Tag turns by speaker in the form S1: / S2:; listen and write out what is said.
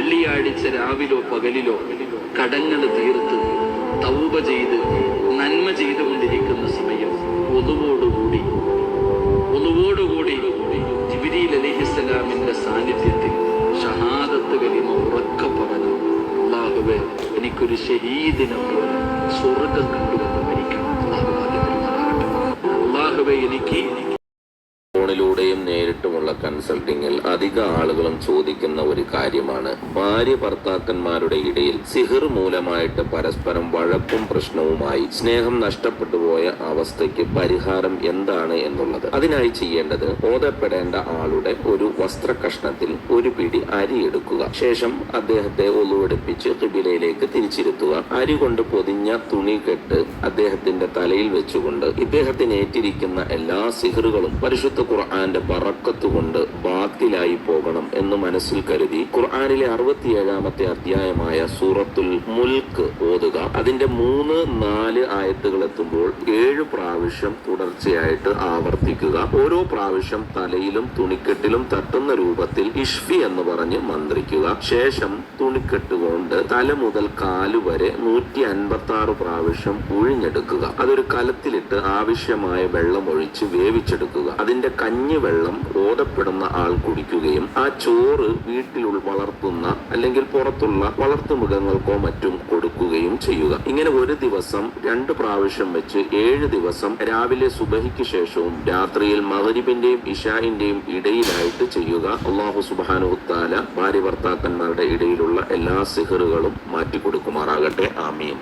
S1: വെള്ളിയാഴ്ച രാവിലോ പകലിലോ കടങ്ങൾ തീർത്ത് തൗബ ചെയ്ത് നന്മ ചെയ്തുകൊണ്ടിരിക്കുന്ന സമയം ഒതുവോടുകൂടി ജിബ്രീൽ അലൈഹിസ്സലാമിന്റെ സാന്നിധ്യത്തിൽ ഷഹാദത്ത് കലിമ ഉറക്കെ പറഞ്ഞു, അല്ലാഹുവേ എനിക്കൊരു ഷഹീദിനെ പോലെ സ്വർഗ്ഗം കണ്ടുകൊണ്ട് മരിക്കണം. അല്ലാഹുവേ എനിക്ക്
S2: ഫോണിലൂടെയും നേരിട്ടുമുള്ള കൺസൾട്ടിങ്ങിൽ അധിക ആളുകളും ചോദിക്കുന്ന ഒരു കാര്യമാണ് ഭാര്യ ഭർത്താക്കന്മാരുടെ ഇടയിൽ സിഹിർ മൂലമായിട്ട് പരസ്പരം വഴക്കും പ്രശ്നവുമായി സ്നേഹം നഷ്ടപ്പെട്ടു പോയ അവസ്ഥയ്ക്ക് പരിഹാരം എന്താണ് എന്നുള്ളത്. അതിനായി ചെയ്യേണ്ടത് ഓതപ്പെടേണ്ട ആളുടെ ഒരു വസ്ത്രകഷ്ണത്തിൽ ഒരു പിടി അരി എടുക്കുക. ശേഷം അദ്ദേഹത്തെ ഒലുവെടുപ്പിച്ച് ഖിബിലയിലേക്ക് തിരിച്ചിരുത്തുക. അരി കൊണ്ട് പൊതിഞ്ഞ തുണി കെട്ട് അദ്ദേഹത്തിന്റെ തലയിൽ വെച്ചുകൊണ്ട് ഇദ്ദേഹത്തിന് ഏറ്റിരിക്കുന്ന എല്ലാ സിഹിറുകളും പരിശുദ്ധ ഖുർആന്റെ ബറക്കത്ത് കൊണ്ട് ബാത്തിലായി പോകണം എന്ന് മനസ്സിൽ കരുതി ഖുർആനിലെ 67-ാമത്തെ അധ്യായമായ സൂറത്തുൽ മുൽക്ക് ഓതുക. അതിന്റെ 3-4 ആയത്തുകൾ എത്തുമ്പോൾ 7 പ്രാവശ്യം തുടർച്ചയായിട്ട് ആവർത്തിക്കുക. ഓരോ പ്രാവശ്യം തലയിലും തുണിക്കെട്ടിലും തട്ടുന്ന രൂപത്തിൽ ഇഷ്ഫി എന്ന് പറഞ്ഞ് മന്ത്രിക്കുക. ശേഷം തുണിക്കെട്ടുകൊണ്ട് തല മുതൽ കാല് വരെ 156 പ്രാവശ്യം ഉഴിഞ്ഞെടുക്കുക. അതൊരു കലത്തിലിട്ട് ആവശ്യമായ വെള്ളം ഒഴിച്ച് വേവിച്ചെടുക്കുക. അതിന്റെ കഞ്ഞി വെള്ളം ഓതപ്പെടുന്ന ആൾ കുടിക്കുകയും ആ ചോറ് വീട്ടിൽ വളർത്തുന്ന അല്ലെങ്കിൽ പുറത്തുള്ള വളർത്തുമൃഗങ്ങൾക്കോ മറ്റും കൊടുക്കുകയും ചെയ്യുക. ഇങ്ങനെ ഒരു ദിവസം 2 പ്രാവശ്യം വെച്ച് 7 ദിവസം രാവിലെ സുബഹിക്ക് ശേഷവും രാത്രിയിൽ മഗ്രിബിന്റെയും ഇശാഇന്റെയും ഇടയിലായിട്ട് ചെയ്യുക. അല്ലാഹു സുബ്ഹാനഹു തആല ഭാര്യ ഭർത്താക്കന്മാരുടെ ഇടയിലുള്ള എല്ലാ സിഹറുകളും മാറ്റിക്കൊടുക്കുമാറാകട്ടെ. ആമീൻ.